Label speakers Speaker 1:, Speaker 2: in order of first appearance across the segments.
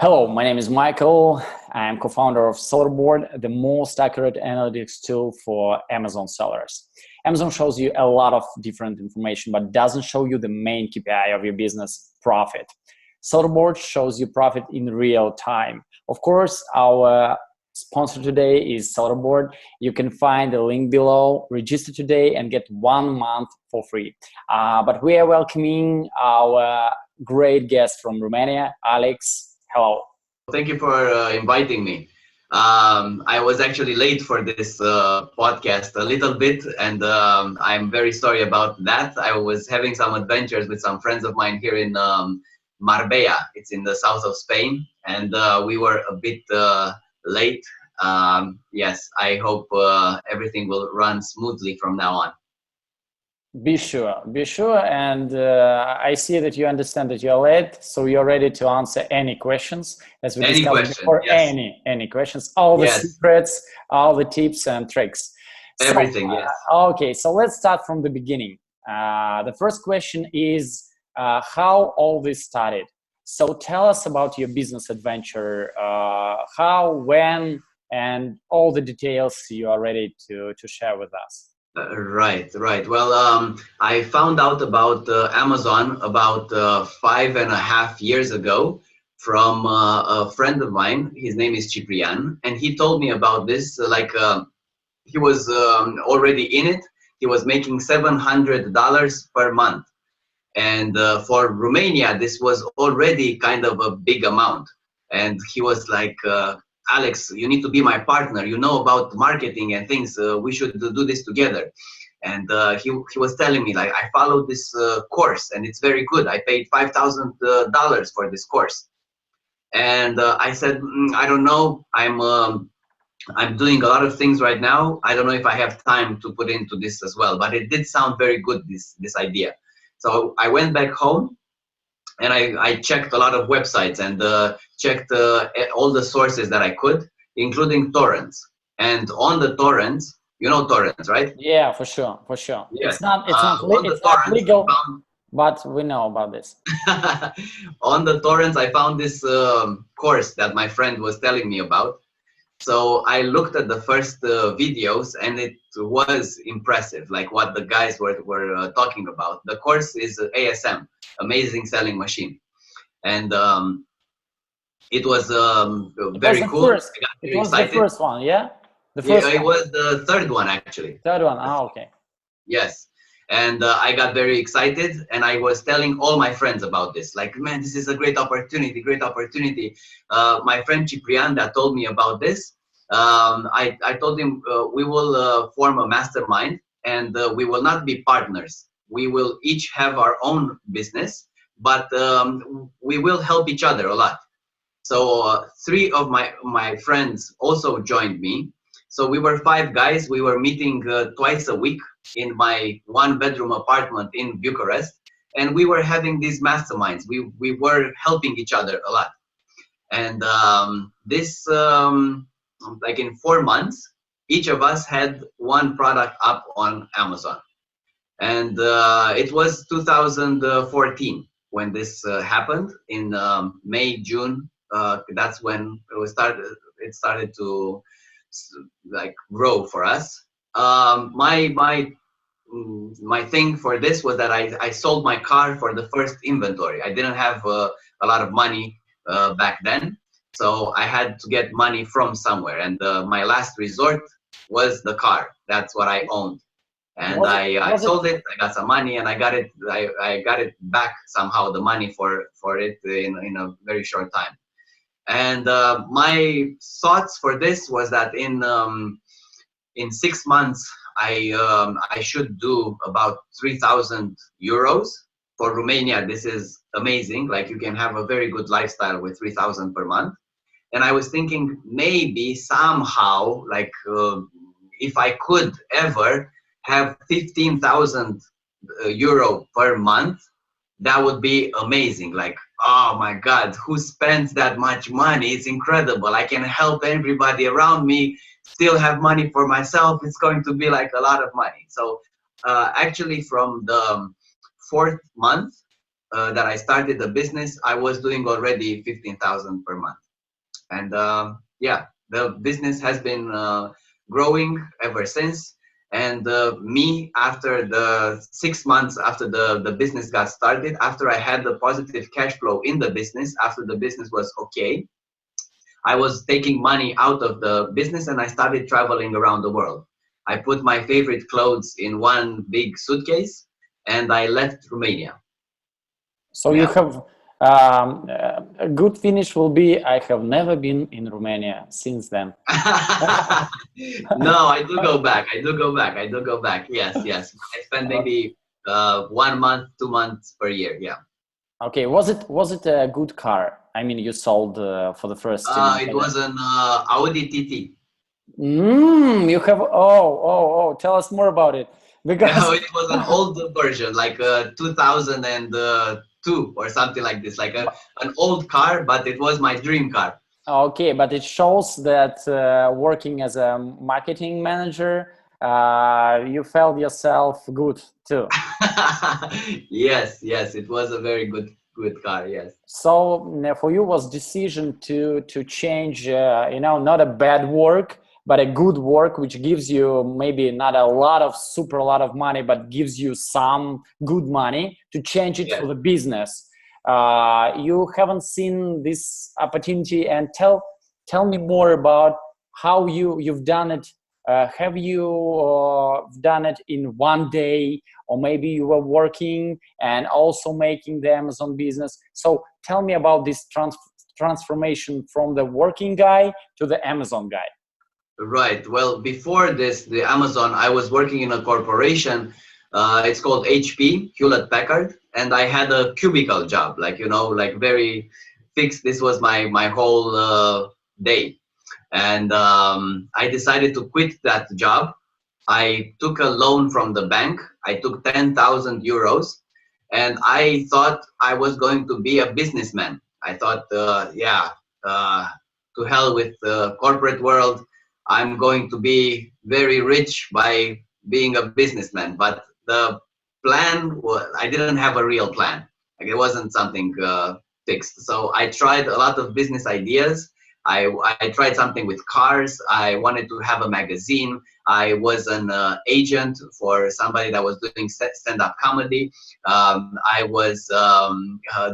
Speaker 1: Hello, my name is Michael. I'm co-founder of Solarboard, the most accurate analytics tool for Amazon sellers. Amazon shows you a lot of different information, but doesn't show you the main KPI of your business, profit. Solarboard shows you profit in real time. Of course, our sponsor today is Solarboard. You can find the link below. Register today and get 1 month for free. But we are welcoming our great guest from Romania, Alex. Hello.
Speaker 2: Thank you for inviting me. I was actually late for this podcast a little bit, and I'm very sorry about that. I was having some adventures with some friends of mine here in Marbella. It's in the south of Spain, and we were a bit late. Yes, I hope everything will run smoothly from now on.
Speaker 1: Be sure, and I see that you understand that you're late, so you're ready to answer any questions as we discussed before.
Speaker 2: Yes.
Speaker 1: Any questions, all the secrets, all the tips and tricks.
Speaker 2: Everything, yes.
Speaker 1: Okay, so let's start from the beginning. The first question is how all this started. So tell us about your business adventure, how, when, and all the details you are ready to share with us.
Speaker 2: Right. Well, I found out about Amazon about 5.5 years ago from a friend of mine. His name is Ciprian, and he told me about this. He was already in it. He was making $700 per month, and for Romania, this was already kind of a big amount. And he was like, Alex, you need to be my partner. You know about marketing and things. We should do this together. And he was telling me, like, I followed this course, and it's very good. I paid $5,000 for this course. And I said, I don't know. I'm doing a lot of things right now. I don't know if I have time to put into this as well. But it did sound very good, this idea. So I went back home. And I checked a lot of websites and checked all the sources that I could, including torrents. And on the torrents, you know torrents, right?
Speaker 1: Yeah, for sure.
Speaker 2: Yes.
Speaker 1: It's not legal, but we know about this.
Speaker 2: On the torrents, I found this course that my friend was telling me about. So I looked at the first videos, and it was impressive, like what the guys were talking about. The course is ASM, Amazing Selling Machine. And it was very cool.
Speaker 1: It was the first one, yeah?
Speaker 2: It was the third one, actually.
Speaker 1: Third one, okay.
Speaker 2: Yes. And I got very excited, and I was telling all my friends about this. Like, man, this is a great opportunity. My friend Ciprian that told me about this, I told him we will form a mastermind, and we will not be partners. We will each have our own business, but we will help each other a lot. So 3 of my friends also joined me. So we were 5 guys. We were meeting twice a week in my 1-bedroom apartment in Bucharest, and we were having these masterminds. We were helping each other a lot. And this, like in 4 months, each of us had 1 product up on Amazon. And it was 2014 when this happened. In May, June, that's when it started to like grow for us. My thing for this was that I sold my car for the first inventory. I didn't have a lot of money back then, so I had to get money from somewhere, and my last resort was the car. That's what I owned, and I sold it. I got some money, and I got it back somehow, the money for it in a very short time. And my thoughts for this was that in 6 months I should do about 3,000 euros. For Romania, this is amazing. Like, you can have a very good lifestyle with 3,000 per month. And I was thinking maybe somehow, like, if I could ever have 15,000 euro per month, that would be amazing. Like, oh my God, who spends that much money? It's incredible. I can help everybody around me, still have money for myself. It's going to be like a lot of money. So actually from the 4th month, that I started the business, I was doing already 15,000 per month. And yeah, the business has been growing ever since. And me, after the 6 months after the business got started, after I had the positive cash flow in the business, after the business was okay, I was taking money out of the business and I started traveling around the world. I put my favorite clothes in one big suitcase and I left Romania.
Speaker 1: So you
Speaker 2: Yeah.
Speaker 1: have a good finish will be I have never been in Romania since then.
Speaker 2: No, I do go back. I do go back. I do go back. Yes, yes. I spend maybe 1 month, 2 months per year. Yeah.
Speaker 1: Okay, was it a good car? I mean, you sold for the first
Speaker 2: It was an Audi TT.
Speaker 1: You have tell us more about it
Speaker 2: No,
Speaker 1: because
Speaker 2: it was an old version, like 2002 or something like this, like an old car, but it was my dream car.
Speaker 1: okay, but it shows that working as a marketing manager, you felt yourself good too.
Speaker 2: Yes, yes, it was a very good car. Yes.
Speaker 1: So for you was decision to change, not a bad work, but a good work, which gives you maybe not a lot of super lot of money, but gives you some good money to change it for
Speaker 2: Yes.
Speaker 1: the business. You haven't seen this opportunity, and tell me more about how you've done it. Have you done it in one day, or maybe you were working and also making the Amazon business? So tell me about this transformation from the working guy to the Amazon guy.
Speaker 2: Right. Well, before this, the Amazon, I was working in a corporation. It's called HP, Hewlett Packard, and I had a cubicle job, like like very fixed. This was my whole day, and I decided to quit that job. I took a loan from the bank. I took 10,000 euros, and I thought I was going to be a businessman. I thought, yeah, uh, to hell with the corporate world. I'm going to be very rich by being a businessman. But the plan was, I didn't have a real plan. Like it wasn't something fixed. So I tried a lot of business ideas. I tried something with cars. I wanted to have a magazine. I was an agent for somebody that was doing stand-up comedy. I was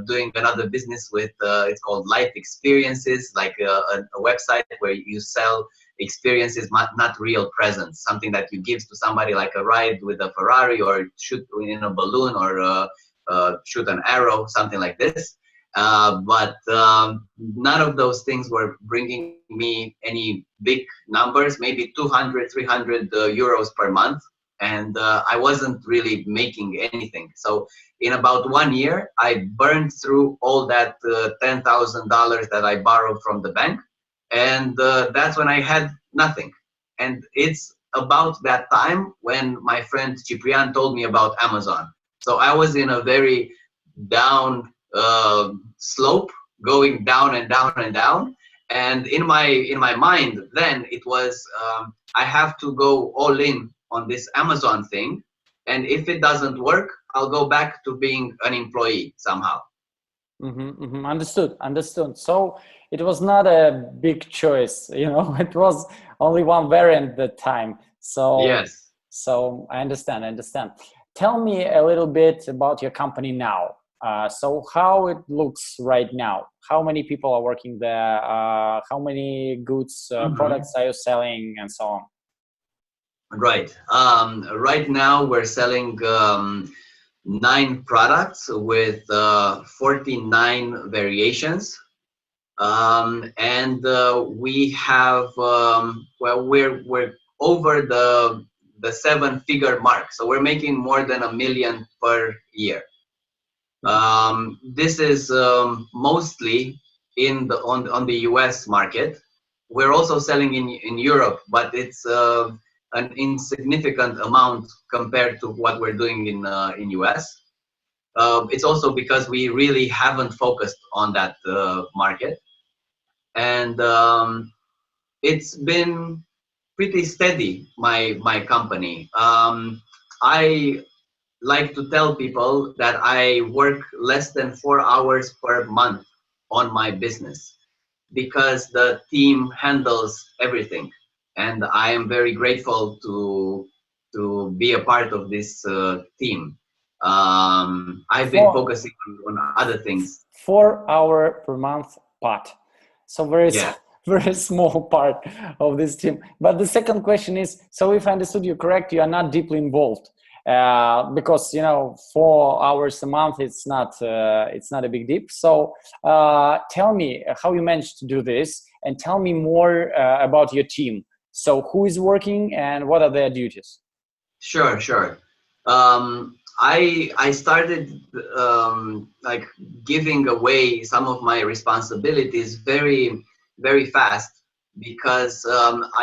Speaker 2: doing another business with, it's called Life Experiences, like a website where you sell experiences, not real presents, something that you give to somebody, like a ride with a Ferrari, or shoot in a balloon, or shoot an arrow, something like this. But none of those things were bringing me any big numbers, maybe 200, 300 euros per month. And I wasn't really making anything. So in about 1 year, I burned through all that $10,000 that I borrowed from the bank. And that's when I had nothing. And it's about that time when my friend Ciprian told me about Amazon. So I was in a very down slope, going down and down and down. And in my mind, then it was, I have to go all in on this Amazon thing, and if it doesn't work, I'll go back to being an employee somehow.
Speaker 1: Understood. So it was not a big choice, it was only one variant at the time.
Speaker 2: Yes.
Speaker 1: So I understand. Tell me a little bit about your company now. So how it looks right now? How many people are working there? How many goods,
Speaker 2: Mhm.
Speaker 1: products are you selling, and so on?
Speaker 2: Right. Right now we're selling 9 products with 49 variations. And we have, well, we're over the 7-figure mark, so we're making more than 1 million per year. This is mostly on the US market. We're also selling in Europe, but it's an insignificant amount compared to what we're doing in US. It's also because we really haven't focused on that market, and it's been pretty steady. My company. I like to tell people that I work less than 4 hours per month on my business because the team handles everything, and I am very grateful to be a part of this team. I've been
Speaker 1: For
Speaker 2: focusing on other things.
Speaker 1: 4 hour per month part. So very
Speaker 2: Yeah,
Speaker 1: very small part of this team. But the second question is, so if I understood you correct, you are not deeply involved because 4 hours a month it's not a big deal. So tell me how you managed to do this, and tell me more about your team. So who is working and what are their duties?
Speaker 2: sure, sure. I started like giving away some of my responsibilities very fast because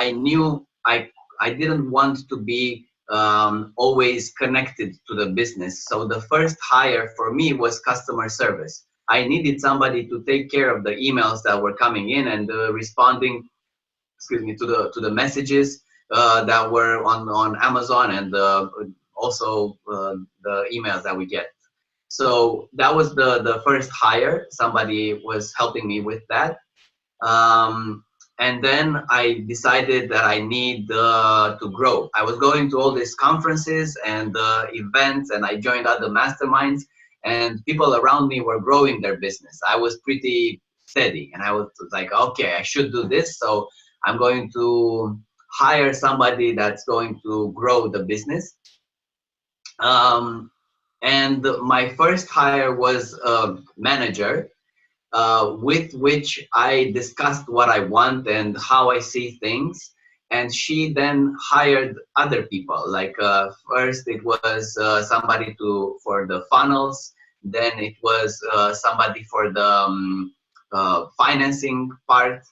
Speaker 2: I knew I didn't want to be always connected to the business. So the first hire for me was customer service. I needed somebody to take care of the emails that were coming in and responding, excuse me, to the messages that were on Amazon, and also the emails that we get. So that was the first hire. Somebody was helping me with that. And then I decided that I need to grow. I was going to all these conferences and events, and I joined other masterminds, and people around me were growing their business. I was pretty steady, and I was like, okay, I should do this. So I'm going to hire somebody that's going to grow the business. Um, and my first hire was a manager with which I discussed what I want and how I see things. And she then hired other people. Like first, it was somebody for the funnels. Then it was somebody for the financing part.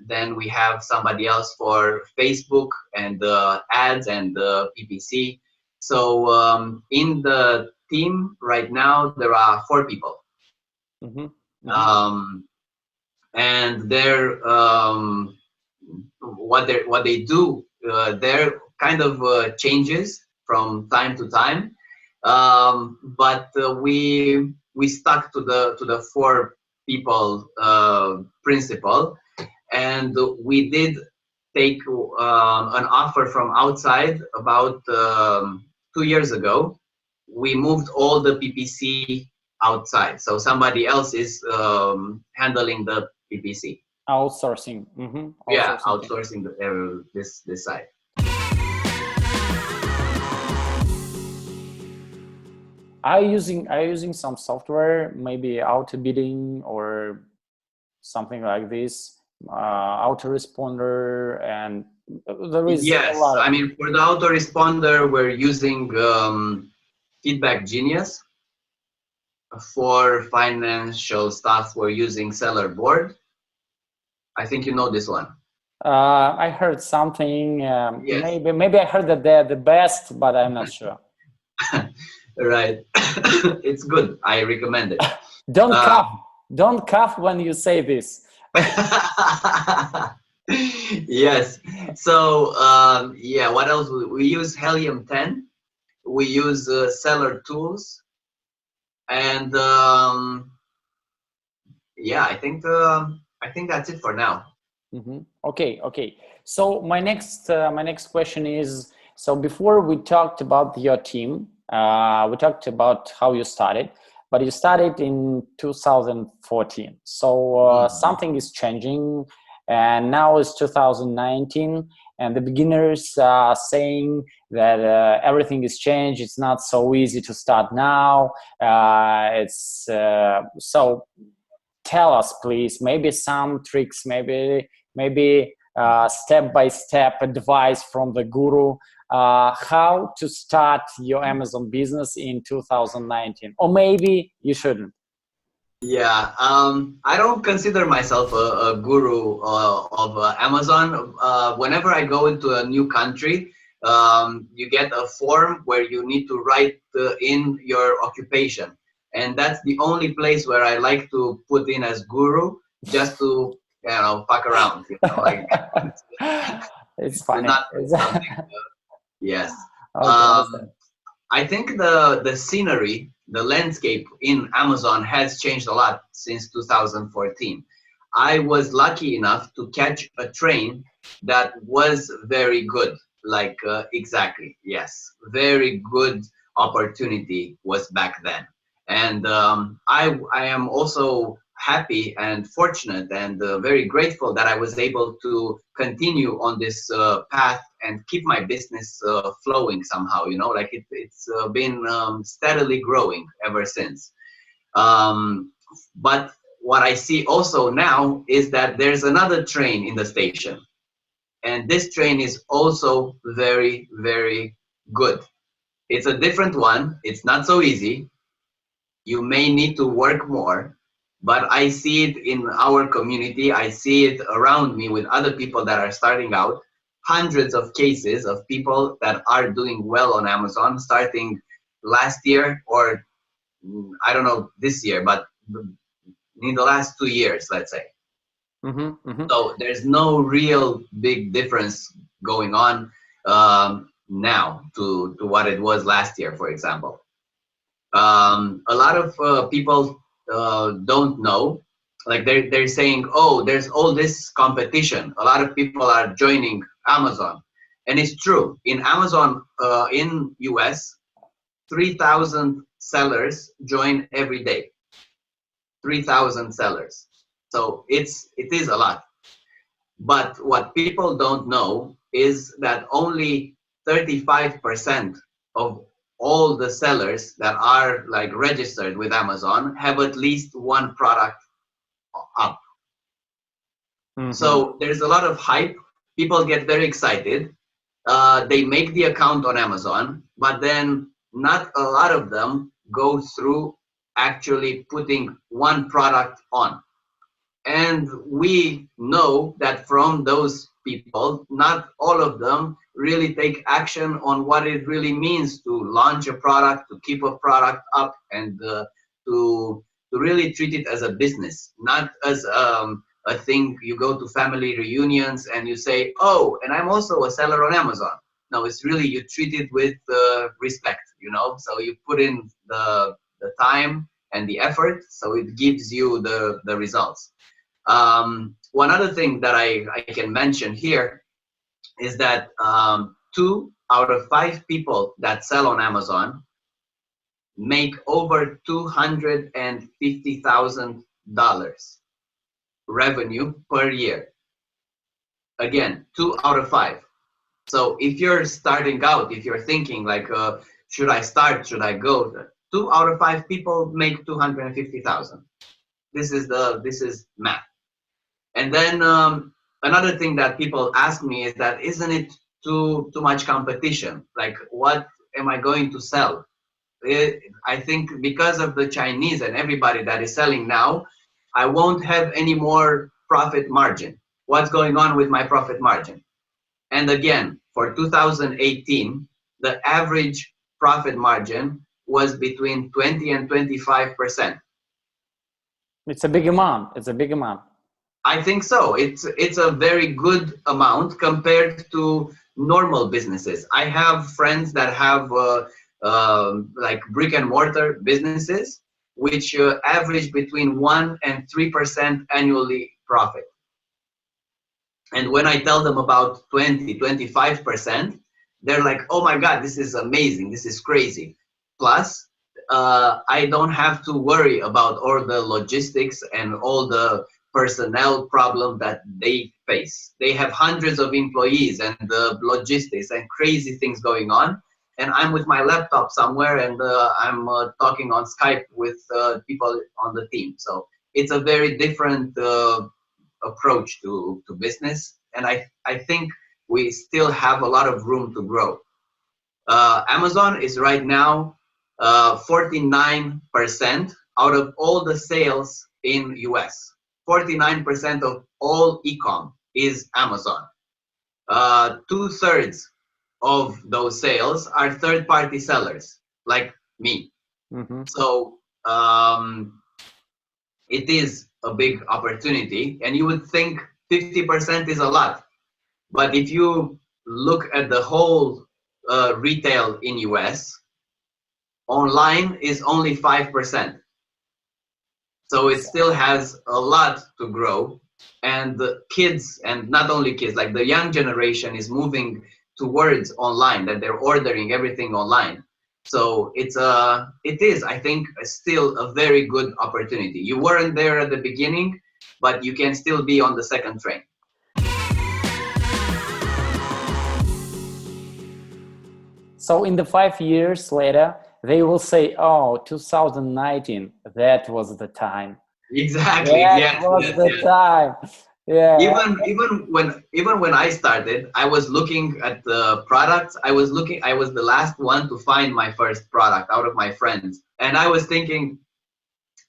Speaker 2: Then we have somebody else for Facebook and the ads and the PPC. So in the team right now, there are 4 people.
Speaker 1: Mm-hmm. Mm-hmm.
Speaker 2: um, and they're what they do there kind of changes from time to time, but we stuck to the 4 people principle, and we did take an offer from outside about 2 years ago. We moved all the PPC outside, so somebody else is handling the PPC.
Speaker 1: Outsourcing. Mm-hmm.
Speaker 2: Yeah,
Speaker 1: Outsourcing team.
Speaker 2: outsourcing this side.
Speaker 1: Are you using some software, maybe auto bidding or something like this, autoresponder, and there is a
Speaker 2: Yes,
Speaker 1: lot of.
Speaker 2: I mean, for the autoresponder, we're using Feedback Genius. For financial stuff, we're using Seller Board. I think you know this one.
Speaker 1: I heard something.
Speaker 2: Yes.
Speaker 1: Maybe I heard that they're the best, but I'm not sure.
Speaker 2: Right. It's good. I recommend it.
Speaker 1: Don't cough.
Speaker 2: Um,
Speaker 1: Don't cough when you say this.
Speaker 2: yes. So yeah, what else? We use Helium 10. We use Seller Tools, and yeah, I think that's it for now.
Speaker 1: Mm-hmm. Okay, okay. So my next question is, so before we talked about your team, we talked about how you started, but you started in 2014. So
Speaker 2: Mhm.
Speaker 1: something is changing, and now it's 2019, and the beginners are saying that everything is changed. It's not so easy to start now. It's so tell us please, maybe some tricks, maybe step by step advice from the guru, how to start your Amazon business in 2019, or maybe you shouldn't.
Speaker 2: Yeah, I don't consider myself a guru of Amazon. Whenever I go into a new country, you get a form where you need to write in your occupation, and that's the only place where I like to put in as guru, just to fuck around. Like
Speaker 1: It's
Speaker 2: to
Speaker 1: funny.
Speaker 2: not put something. Yes.
Speaker 1: Okay,
Speaker 2: Um,
Speaker 1: understand.
Speaker 2: I think the scenery, the landscape in Amazon has changed a lot since 2014. I was lucky enough to catch a train that was very good. Like exactly, yes, very good opportunity was back then, and I am also happy and fortunate and very grateful that I was able to continue on this path and keep my business flowing somehow. You know, like it's been steadily growing ever since. But what I see also now is that there's another train in the station, and this train is also very, very good. It's a different one. It's not so easy. You may need to work more, but I see it in our community. I see it around me with other people that are starting out. Hundreds of cases of people that are doing well on Amazon starting last year, or I don't know this year, but in the last 2 years, let's say. So there's no real big difference going on now to what it was last year, for example. A lot of people don't know, like they're saying, oh, there's all this competition. A lot of people are joining Amazon, and it's true. In Amazon, in US, 3,000 sellers join every day. 3,000 sellers. So it is a lot. But what people don't know is that only 35% of all the sellers that are like registered with Amazon have at least one product up. So there's a lot of hype. People get very excited. They make the account on Amazon, but then not a lot of them go through actually putting one product on. And we know that from those people, not all of them really take action on what it really means to launch a product, to keep a product up, and to really treat it as a business, not as a thing you go to family reunions and you say, oh, and I'm also a seller on Amazon. No, it's really you treat it with respect, you know. So you put in the time and the effort, so it gives you the results. One other thing that I can mention here is that 2 out of 5 people that sell on Amazon make over $250,000 revenue per year. Again, 2 out of 5. So if you're starting out, if you're thinking like, should I start? Should I go? 2 out of 5 people make 250,000. This is math. And then another thing that people ask me is that isn't it too much competition? Like, what am I going to sell? I think because of the Chinese and everybody that is selling now, I won't have any more profit margin. What's going on with my profit margin? And again, for 2018, the average profit margin was between 20 and 25%.
Speaker 1: It's a big amount. It's a big amount.
Speaker 2: I think so. It's a very good amount compared to normal businesses. I have friends that have like brick and mortar businesses, which average between 1 and 3% annually profit. And when I tell them about 20, 25%, they're like, oh my God, this is amazing. This is crazy. Plus, I don't have to worry about all the logistics and all the personnel problem that they face. They have hundreds of employees and the logistics and crazy things going on. And I'm with my laptop somewhere and I'm talking on Skype with people on the team. So it's a very different approach to business. And I think we still have a lot of room to grow. Amazon is right now 49% out of all the sales in US. 49% of all e-com is Amazon. 2/3 of those sales are third-party sellers like me. So it is a big opportunity, and you would think 50% is a lot. But if you look at the whole retail in US, online is only 5%. So it still has a lot to grow. And the kids, and not only kids, like the young generation is moving towards online, that they're ordering everything online. So it is, I think, still a very good opportunity. You weren't there at the beginning, but you can still be on the second train.
Speaker 1: So in the 5 years later, they will say, "Oh, 2019, that was the time.
Speaker 2: Exactly.
Speaker 1: That
Speaker 2: Yes,
Speaker 1: was
Speaker 2: yes,
Speaker 1: the
Speaker 2: yes.
Speaker 1: time." Yeah.
Speaker 2: Even when I started, I was looking at the products. I was the last one to find my first product out of my friends, and I was thinking,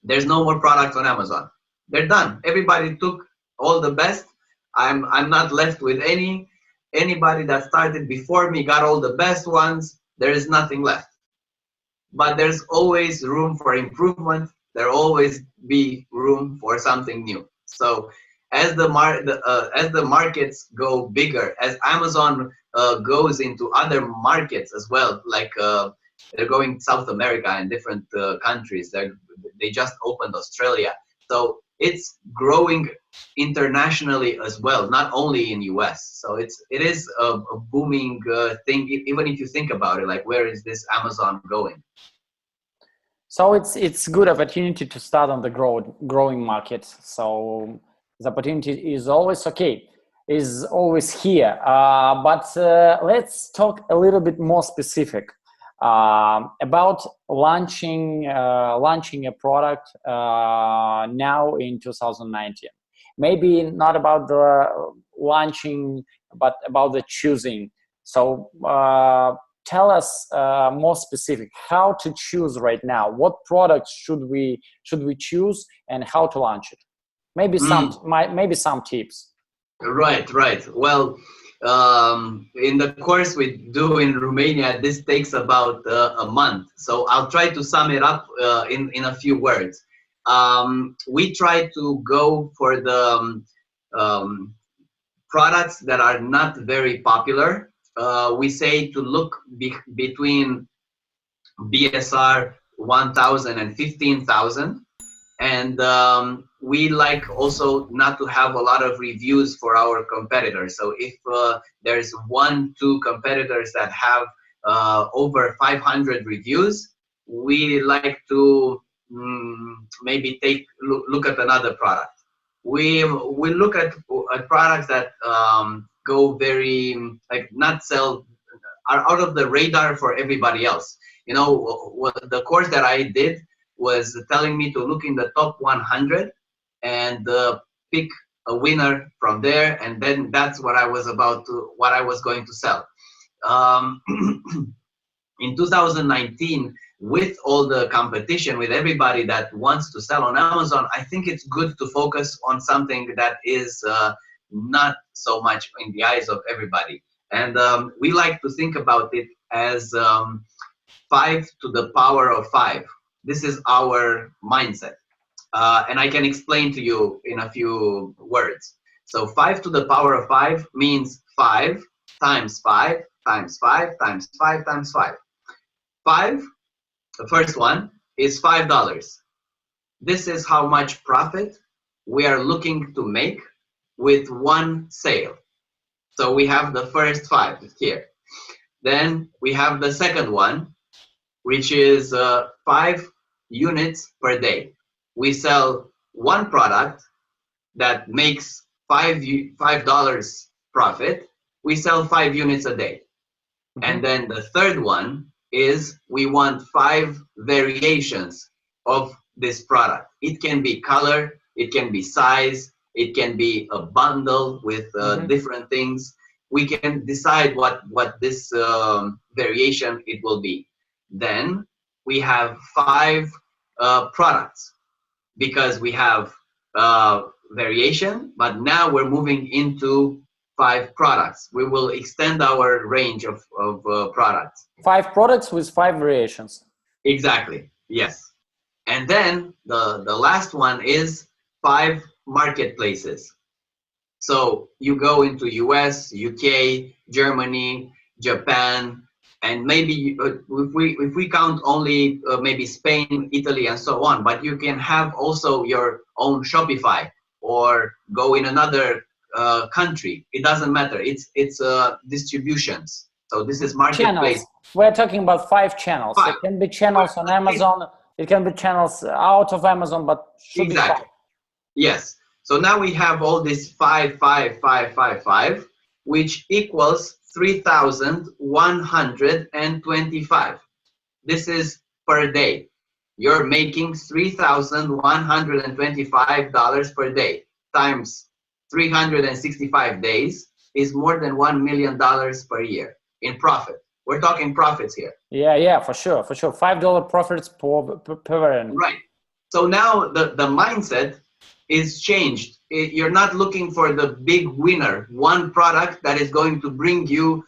Speaker 2: there's no more products on Amazon. They're done. Everybody took all the best. I'm not left with any. Anybody that started before me got all the best ones. There is nothing left. But there's always room for improvement. There always be room for something new. So as the markets go bigger, as Amazon goes into other markets as well, like they're going South America and different countries. They just opened Australia, so it's growing internationally as well, not only in US. So it is a booming thing. Even if you think about it, like where is this Amazon going?
Speaker 1: So it's good opportunity to start on the growing market. So the opportunity is always okay, is always here. But let's talk a little bit more specific about launching a product now in 2019. Maybe not about the launching, but about the choosing. So tell us more specific how to choose right now. What products should we choose and how to launch it? Maybe some tips.
Speaker 2: Right, right. Well, in the course we do in Romania, this takes about a month. So I'll try to sum it up in a few words. We try to go for the um, products that are not very popular. We say to look between BSR 1000 and 15,000. And we like also not to have a lot of reviews for our competitors. So if there's 1, 2 competitors that have over 500 reviews, we like to maybe look at another product. We look at products that go very, like, not sell, are out of the radar for everybody else. You know, what the course that I did was telling me to look in the top 100 and pick a winner from there, and then that's what I was going to sell. Um, in 2019, with all the competition, with everybody that wants to sell on Amazon, I think it's good to focus on something that is not so much in the eyes of everybody. And we like to think about it as 5 to the power of 5. This is our mindset. And I can explain to you in a few words. So 5 to the power of 5 means 5 times 5 times 5 times 5 times 5. 5, the first one, is $5. This is how much profit we are looking to make with one sale. So we have the first 5 here. Then we have the second one, which is 5 units per day. We sell one product that makes $5 profit. We sell 5 units a day. And then the third one is we want 5 variations of this product. It can be color, it can be size, it can be a bundle with different things. We can decide what this variation it will be. Then we have 5 products, because we have variation, but now we're moving into 5 products. We will extend our range of products.
Speaker 1: 5 products with 5 variations.
Speaker 2: Exactly, yes. And then the last one is 5 marketplaces. So you go into US, UK, Germany, Japan, And maybe if we count only maybe Spain, Italy, and so on, but you can have also your own Shopify or go in another country. It doesn't matter. It's distributions. So this is marketplace.
Speaker 1: Channels. We're talking about 5 channels.
Speaker 2: Five.
Speaker 1: It can be channels on Amazon. It can be channels out of Amazon, but should be 5.
Speaker 2: Yes. So now we have all this 5, 5, 5, 5, 5, which equals 3,125. This is per day. You're making $3,125 per day times 365 days is more than $1 million per year in profit. We're talking profits here.
Speaker 1: Yeah, for sure. $5 profits per annum.
Speaker 2: Right. So now the mindset is changed. You're not looking for the big winner, one product that is going to bring you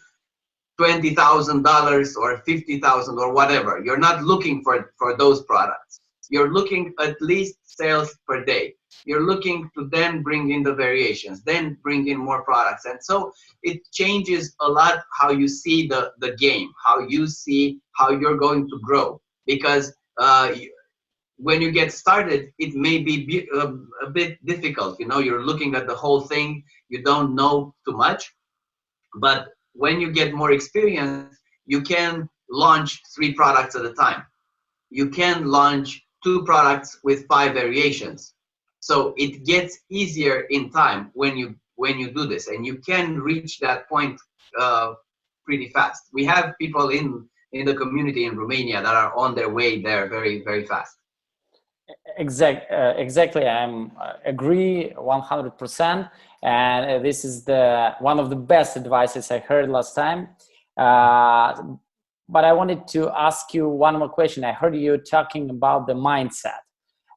Speaker 2: $20,000 or $50,000 or whatever. You're not looking for those products. You're looking at least sales per day. You're looking to then bring in the variations, then bring in more products. And so it changes a lot how you see the game, how you see how you're going to grow. Because when you get started, it may be a bit difficult. You know, you're looking at the whole thing. You don't know too much. But when you get more experience, you can launch 3 products at a time. You can launch 2 products with 5 variations. So it gets easier in time when you do this, and you can reach that point pretty fast. We have people in the community in Romania that are on their way there very, very fast.
Speaker 1: Exactly. I agree 100%. And this is one of the best advices I heard last time. But I wanted to ask you one more question. I heard you talking about the mindset,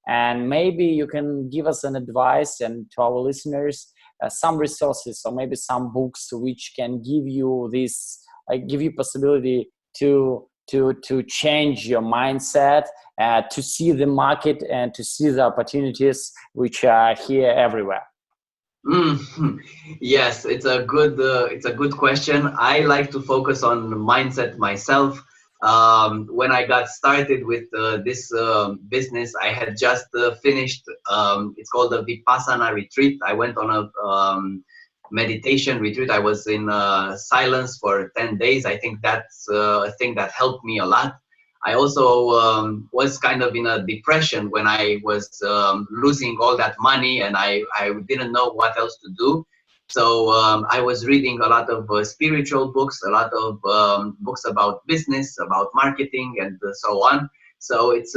Speaker 1: and maybe you can give us an advice and to our listeners some resources or maybe some books which can give you this, give you possibility to change your mindset, to see the market and to see the opportunities which are here everywhere.
Speaker 2: Yes, it's a good question. I like to focus on mindset myself. When I got started with this business, I had just finished. It's called the Vipassana retreat. I went on a meditation retreat. I was in silence for 10 days. I think that's a thing that helped me a lot. I also was kind of in a depression when I was losing all that money, and I didn't know what else to do. So I was reading a lot of spiritual books, a lot of books about business, about marketing, and so on. So it's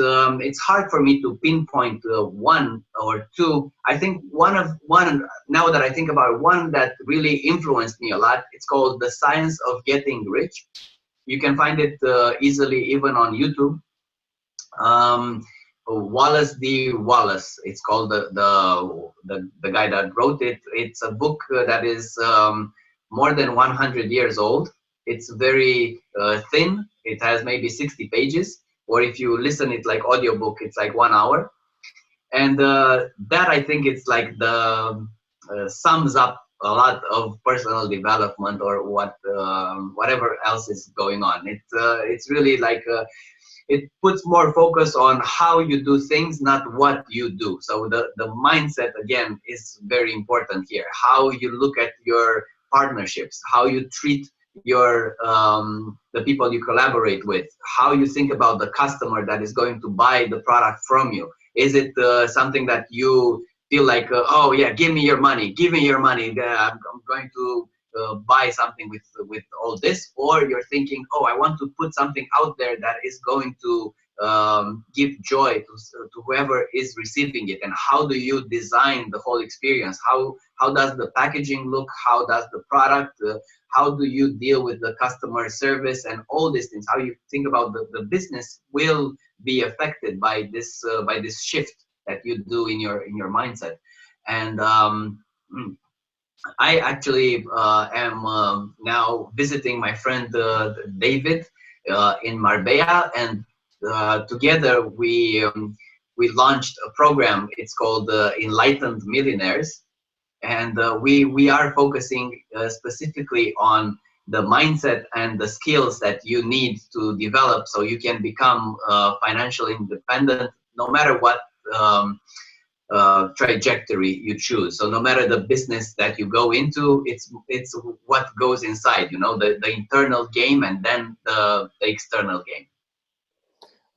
Speaker 2: hard for me to pinpoint one or two. I think one now that I think about it, one that really influenced me a lot. It's called The Science of Getting Rich. You can find it easily even on YouTube. Wallace D. Wallace. It's called the guy that wrote it. It's a book that is more than 100 years old. It's very thin. It has maybe 60 pages, or if you listen it like audiobook, it's like 1 hour. And that, I think, it's like the sums up a lot of personal development or whatever else is going on. It's really like it puts more focus on how you do things, not what you do. So the mindset, again, is very important here. How you look at your partnerships, how you treat your the people you collaborate with, how you think about the customer that is going to buy the product from you. Is it something that you feel like, oh yeah, give me your money, I'm going to buy something with all this? Or you're thinking, oh, I want to put something out there that is going to give joy to whoever is receiving it. And how do you design the whole experience? How does the packaging look? How does the product how do you deal with the customer service and all these things? How you think about the business will be affected by this shift that you do in your mindset. And I actually am now visiting my friend David in Marbella, and together we launched a program. It's called Enlightened Millionaires, and we are focusing specifically on the mindset and the skills that you need to develop so you can become financially independent no matter what trajectory you choose. So no matter the business that you go into, it's what goes inside, you know, the internal game and then the external game.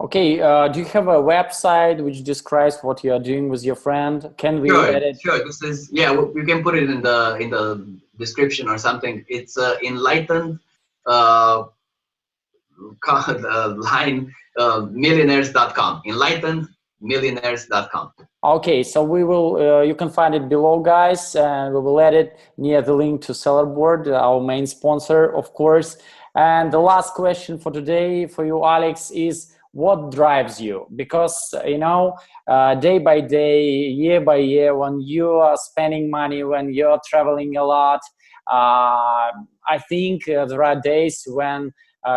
Speaker 1: Okay, do you have a website which describes what you are doing with your friend? Can we
Speaker 2: Sure,
Speaker 1: edit?
Speaker 2: sure. This is, yeah. You can put it in the description or something. It's enlightened line millionaires.com. Enlightenedmillionaires.com.
Speaker 1: Okay, so we will. You can find it below, guys, and we will edit near the link to Sellerboard, our main sponsor, of course. And the last question for today for you, Alex, is what drives you? Because you know, day by day, year by year, when you are spending money, when you're traveling a lot, I think there are days when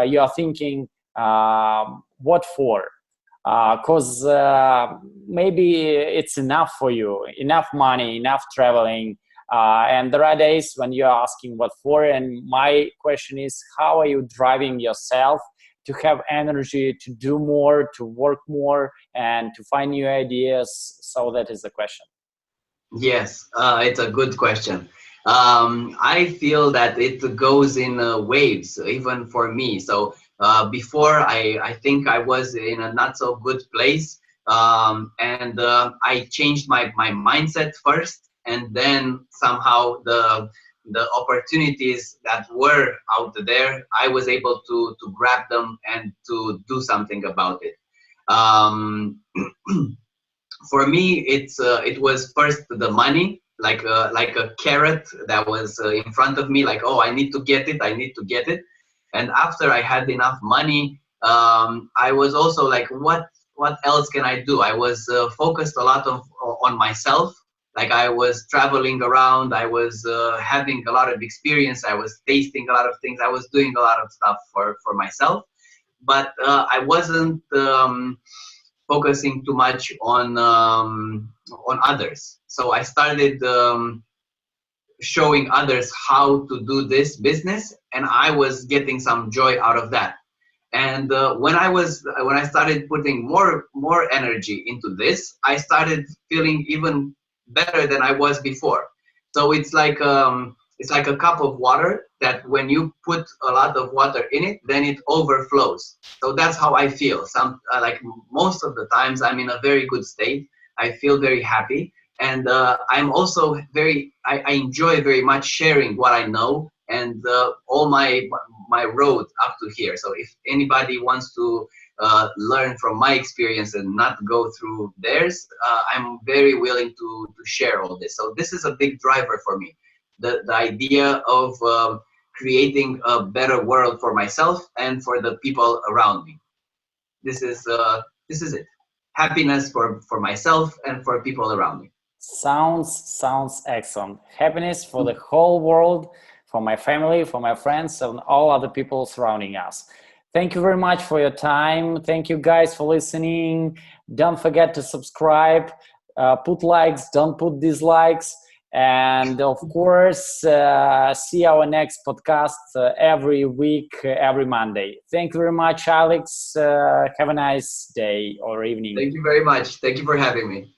Speaker 1: you are thinking, what for? Because maybe it's enough for you, enough money, enough traveling. And there are days when you're asking what for. And my question is, how are you driving yourself to have energy to do more, to work more, and to find new ideas? So that is the question.
Speaker 2: Yes, it's a good question. I feel that it goes in waves, even for me. So before, I think I was in a not so good place, and I changed my mindset first, and then somehow the opportunities that were out there, I was able to grab them and to do something about it. Um, for me, it was first the money, like a carrot that was in front of me, like, oh, I need to get it, I need to get it. And after I had enough money, I was also like, what else can I do? I was focused a lot on myself. Like I was traveling around, I was having a lot of experience, I was tasting a lot of things, I was doing a lot of stuff for myself, but I wasn't focusing too much on others. So I started showing others how to do this business, and I was getting some joy out of that. And when I started putting more energy into this, I started feeling even better than I was before. So it's like a cup of water that when you put a lot of water in it, then it overflows. So that's how I feel. Like most of the times, I'm in a very good state. I feel very happy, and I'm also I enjoy very much sharing what I know and all my road up to here. So if anybody wants to learn from my experience and not go through theirs, I'm very willing to share all this. So this is a big driver for me, the idea of creating a better world for myself and for the people around me. This is it. Happiness for myself and for people around me.
Speaker 1: Sounds excellent. Happiness for the whole world, for my family, for my friends, and all other people surrounding us. Thank you very much for your time. Thank you guys for listening. Don't forget to subscribe, put likes, don't put dislikes. And of course, see our next podcast every week, every Monday. Thank you very much, Alex. Have a nice day or evening.
Speaker 2: Thank you very much. Thank you for having me.